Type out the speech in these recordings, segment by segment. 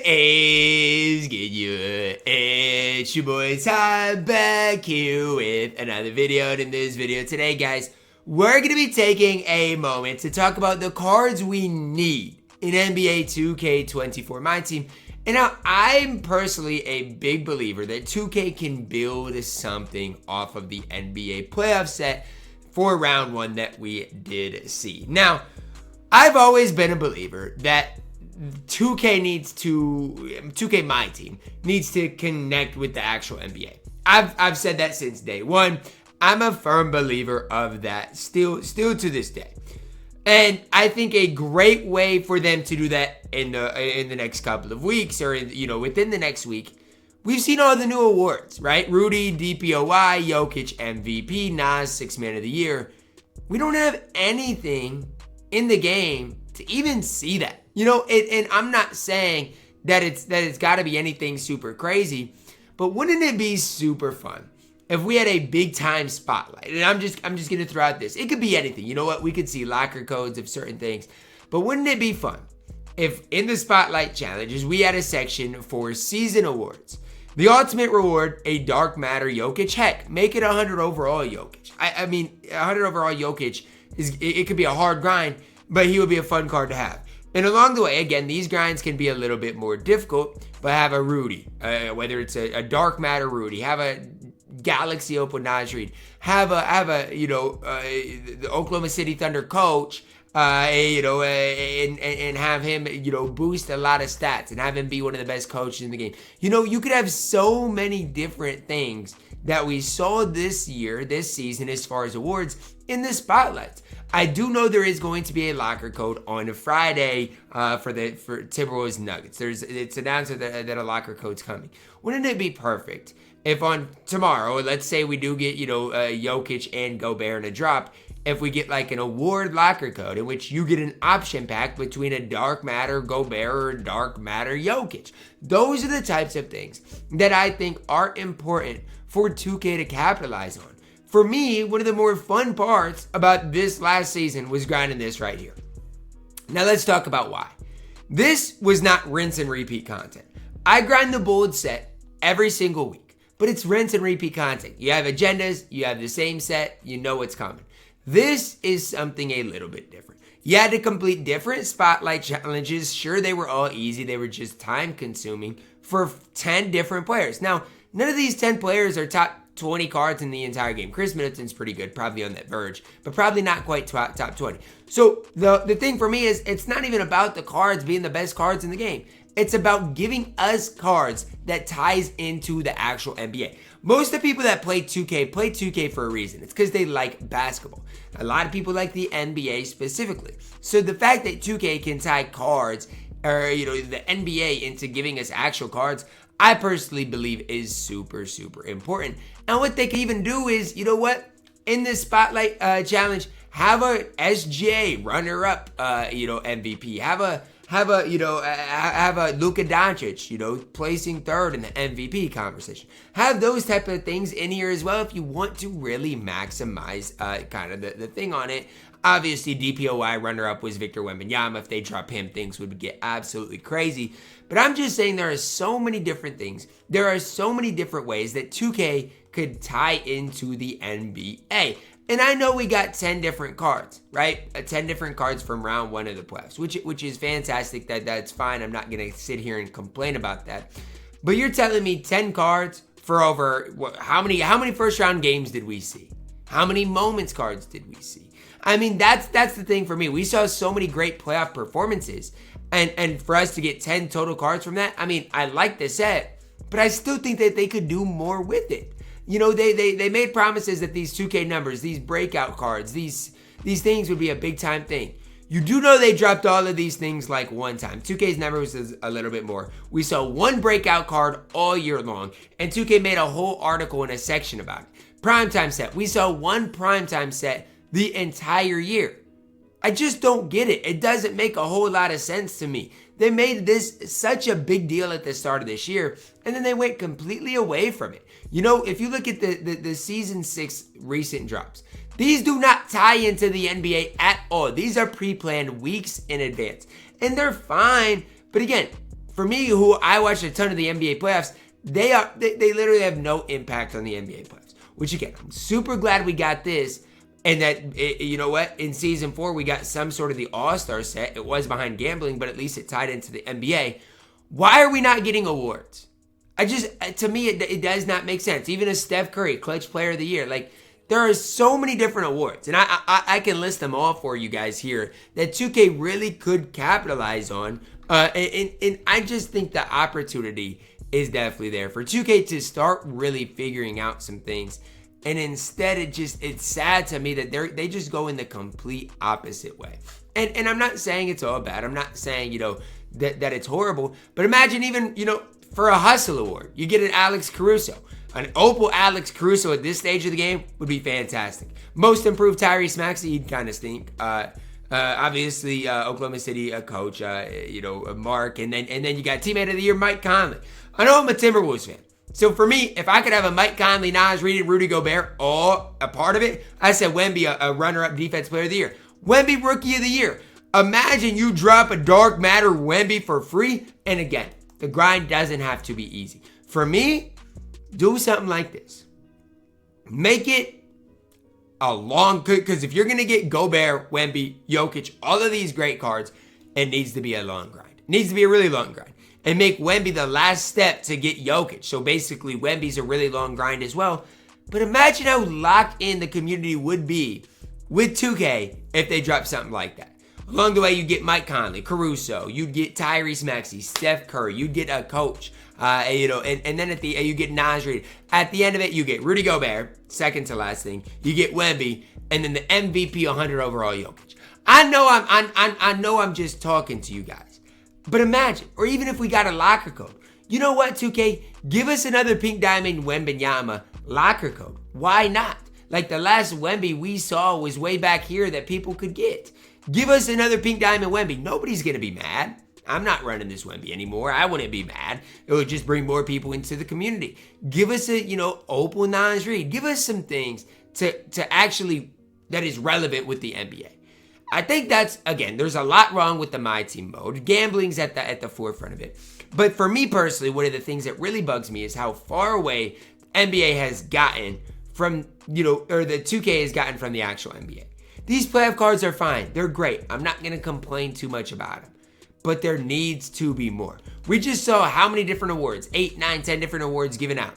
is good, it's your boy Ty back here with another video. And in this video today, guys, we're going to be taking a moment to talk about the cards we need in NBA 2K24 MyTEAM. And now, I'm personally a big believer that 2K can build something off of the NBA playoff set for round one that we did see. Now, I've always been a believer that 2K MyTEAM needs to connect with the actual NBA. I've said that since day one. I'm a firm believer of that still to this day. And I think a great way for them to do that in the next couple of weeks, or within the next week, we've seen all the new awards, right? Rudy, DPOY, Jokic, MVP, Naz, 6th Man of the Year. We don't have anything in the game to even see that. And I'm not saying that it's got to be anything super crazy, but wouldn't it be super fun if we had a big time spotlight? And I'm just going to throw out this. It could be anything. You know what? We could see locker codes of certain things, but wouldn't it be fun if in the spotlight challenges we had a section for season awards? The ultimate reward, a dark matter Jokic. Heck, make it 100 overall Jokic. I mean, 100 overall Jokic it could be a hard grind, but he would be a fun card to have. And along the way, again, these grinds can be a little bit more difficult, but have a Rudy, whether it's a dark matter Rudy, have a Galaxy Open Naz Reid, have the Oklahoma City Thunder coach, and have him, boost a lot of stats and have him be one of the best coaches in the game. You could have so many different things that we saw this season, as far as awards in the spotlights. I do know there is going to be a locker code on a Friday for Timberwolves Nuggets. It's announced that a locker code's coming. Wouldn't it be perfect if on tomorrow, let's say we do get Jokic and Gobert in a drop, if we get like an award locker code in which you get an option pack between a dark matter Gobert or a dark matter Jokic. Those are the types of things that I think are important for 2K to capitalize on. For me, one of the more fun parts about this last season was grinding this right here. Now let's talk about why. This was not rinse and repeat content. I grind the bold set every single week, but it's rinse and repeat content. You have agendas, you have the same set, you know what's coming. This is something a little bit different. You had to complete different spotlight challenges. Sure, they were all easy. They were just time consuming for 10 different players. Now, none of these 10 players are top 20 cards in the entire game. Chris Middleton's pretty good, probably on that verge, but probably not quite top 20. So the thing for me is, it's not even about the cards being the best cards in the game. It's about giving us cards that ties into the actual NBA. Most of the people that play 2K for a reason. It's because they like basketball. A lot of people like the NBA specifically. So the fact that 2K can tie cards, or the NBA, into giving us actual cards, I personally believe is super, super important. And what they can even do is, in this spotlight challenge, have a SGA runner-up, MVP. Have a Luka Doncic, placing third in the MVP conversation. Have those type of things in here as well if you want to really maximize kind of the thing on it. Obviously, DPOY runner-up was Victor Wembanyama. If they drop him, things would get absolutely crazy. But I'm just saying there are so many different things. There are so many different ways that 2K could tie into the NBA. And I know we got 10 different cards, right? 10 different cards from round one of the playoffs, which is fantastic. That's fine. I'm not going to sit here and complain about that. But you're telling me 10 cards for over, how many first round games did we see? How many moments cards did we see? I mean, that's the thing for me. We saw so many great playoff performances, and for us to get 10 total cards from that, I mean, I like the set, but I still think that they could do more with it. They made promises that these 2K numbers, these breakout cards, these things would be a big time thing. You do know they dropped all of these things like one time. 2K's numbers is a little bit more. We saw one breakout card all year long, and 2K made a whole article in a section about it. Primetime set. We saw one primetime set the entire year. I just don't get it. It doesn't make a whole lot of sense to me. They made this such a big deal at the start of this year, and then they went completely away from it. If you look at the Season 6 recent drops, these do not tie into the NBA at all. These are pre-planned weeks in advance, and they're fine. But again, for me, who I watched a ton of the NBA playoffs, they literally have no impact on the NBA playoffs. Which again, I'm super glad we got this. And that, you know what, in season 4, we got some sort of the All-Star set. It was behind gambling, but at least it tied into the NBA. Why are we not getting awards? To me, it does not make sense. Even a Steph Curry, Clutch Player of the Year. Like, there are so many different awards. And I can list them all for you guys here that 2K really could capitalize on. And I just think the opportunity is definitely there for 2K to start really figuring out some things. And instead, it's sad to me that they just go in the complete opposite way. And I'm not saying it's all bad. I'm not saying, that it's horrible. But imagine even, for a Hustle Award, you get an Alex Caruso. An Opal Alex Caruso at this stage of the game would be fantastic. Most improved Tyrese Maxey, he'd kind of stink. Obviously, Oklahoma City coach, Mark. And then you got Teammate of the Year, Mike Conley. I know I'm a Timberwolves fan. So for me, if I could have a Mike Conley, Naz Reid, and Rudy Gobert all a part of it, I said Wemby a runner-up Defense Player of the Year. Wemby Rookie of the Year. Imagine you drop a Dark Matter Wemby for free. And again, the grind doesn't have to be easy. For me, do something like this. Make it a long, because if you're going to get Gobert, Wemby, Jokic, all of these great cards, it needs to be a long grind. It needs to be a really long grind. And make Wemby the last step to get Jokic. So basically, Wemby's a really long grind as well. But imagine how locked in the community would be with 2K if they dropped something like that. Along the way, you get Mike Conley, Caruso, you'd get Tyrese Maxey, Steph Curry, you'd get a coach, and then you get Naz Reid. At the end of it, you get Rudy Gobert, second to last thing. You get Wemby, and then the MVP 100 overall Jokic. I know I'm just talking to you guys. But imagine, or even if we got a locker code. You know what, 2K? Give us another Pink Diamond Wembanyama locker code. Why not? Like the last Wemby we saw was way back here that people could get. Give us another Pink Diamond Wemby. Nobody's going to be mad. I'm not running this Wemby anymore. I wouldn't be mad. It would just bring more people into the community. Give us a, Opal Naz Reid. Give us some things to actually, that is relevant with the NBA. I think that's, again, there's a lot wrong with the MyTEAM mode. Gambling's at the forefront of it. But for me personally, one of the things that really bugs me is how far away NBA has gotten from, or the 2K has gotten from the actual NBA. These playoff cards are fine. They're great. I'm not going to complain too much about them. But there needs to be more. We just saw how many different awards, 8, 9, 10 different awards given out.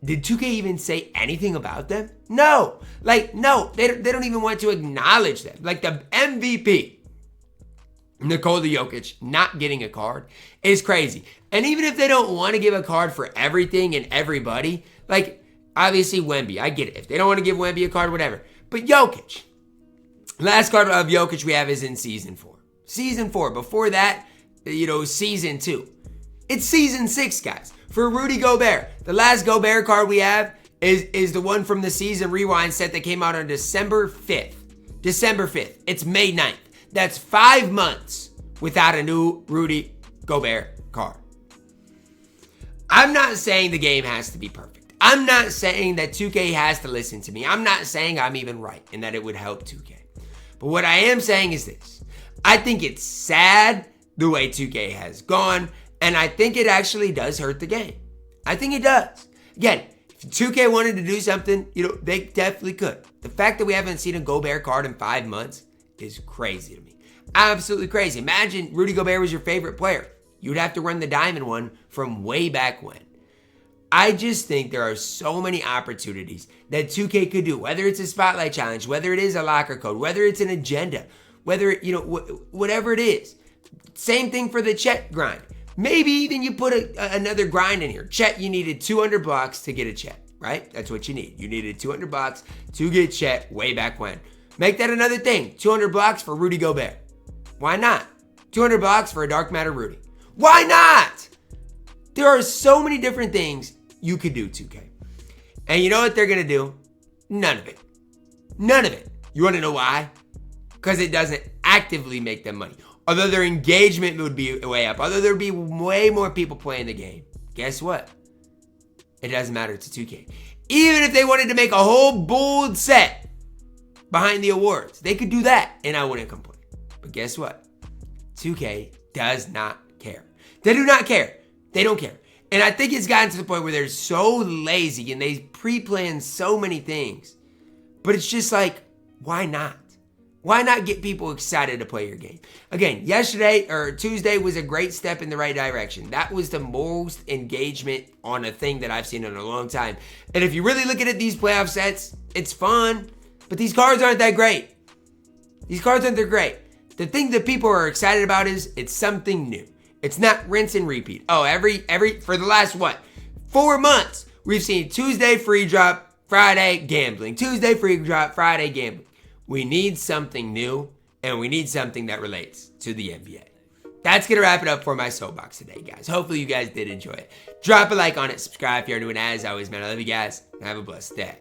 Did 2K even say anything about them? No. No. They don't even want to acknowledge them. Like the MVP, Nikola Jokic, not getting a card is crazy. And even if they don't want to give a card for everything and everybody, obviously Wemby, I get it. If they don't want to give Wemby a card, whatever. But Jokic, last card of Jokic we have is in Season 4. Season 4. Before that, Season 2. It's Season 6, guys. For Rudy Gobert, the last Gobert card we have is the one from the Season Rewind set that came out on December 5th. December 5th. It's May 9th. That's 5 months without a new Rudy Gobert card. I'm not saying the game has to be perfect. I'm not saying that 2K has to listen to me. I'm not saying I'm even right and that it would help 2K. But what I am saying is this. I think it's sad the way 2K has gone. And I think it actually does hurt the game. I think it does. Again, if 2K wanted to do something, they definitely could. The fact that we haven't seen a Gobert card in 5 months is crazy to me. Absolutely crazy. Imagine Rudy Gobert was your favorite player. You'd have to run the diamond one from way back when. I just think there are so many opportunities that 2K could do, whether it's a spotlight challenge, whether it is a locker code, whether it's an agenda, whether, whatever it is. Same thing for the Chet grind. Maybe even you put another grind in here. Chet, you needed 200 blocks to get a Chet, right? That's what you need. You needed 200 blocks to get Chet way back when. Make that another thing. 200 blocks for Rudy Gobert. Why not? 200 blocks for a Dark Matter Rudy. Why not? There are so many different things you could do, 2K. And you know what they're going to do? None of it. None of it. You want to know why? Because it doesn't actively make them money. Although their engagement would be way up, although there'd be way more people playing the game, guess what? It doesn't matter to 2K. Even if they wanted to make a whole bold set behind the awards, they could do that, and I wouldn't complain. But guess what? 2K does not care. They do not care. They don't care. And I think it's gotten to the point where they're so lazy and they pre-plan so many things. But it's just like, why not? Why not get people excited to play your game? Again, Tuesday was a great step in the right direction. That was the most engagement on a thing that I've seen in a long time. And if you really look at these playoff sets, it's fun. But these cards aren't that great. These cards aren't that great. The thing that people are excited about is it's something new. It's not rinse and repeat. Oh, for the last 4 months, we've seen Tuesday free drop, Friday gambling. Tuesday free drop, Friday gambling. We need something new, and we need something that relates to the NBA. That's going to wrap it up for my soapbox today, guys. Hopefully you guys did enjoy it. Drop a like on it, subscribe if you're new, and as always, man, I love you guys, and have a blessed day.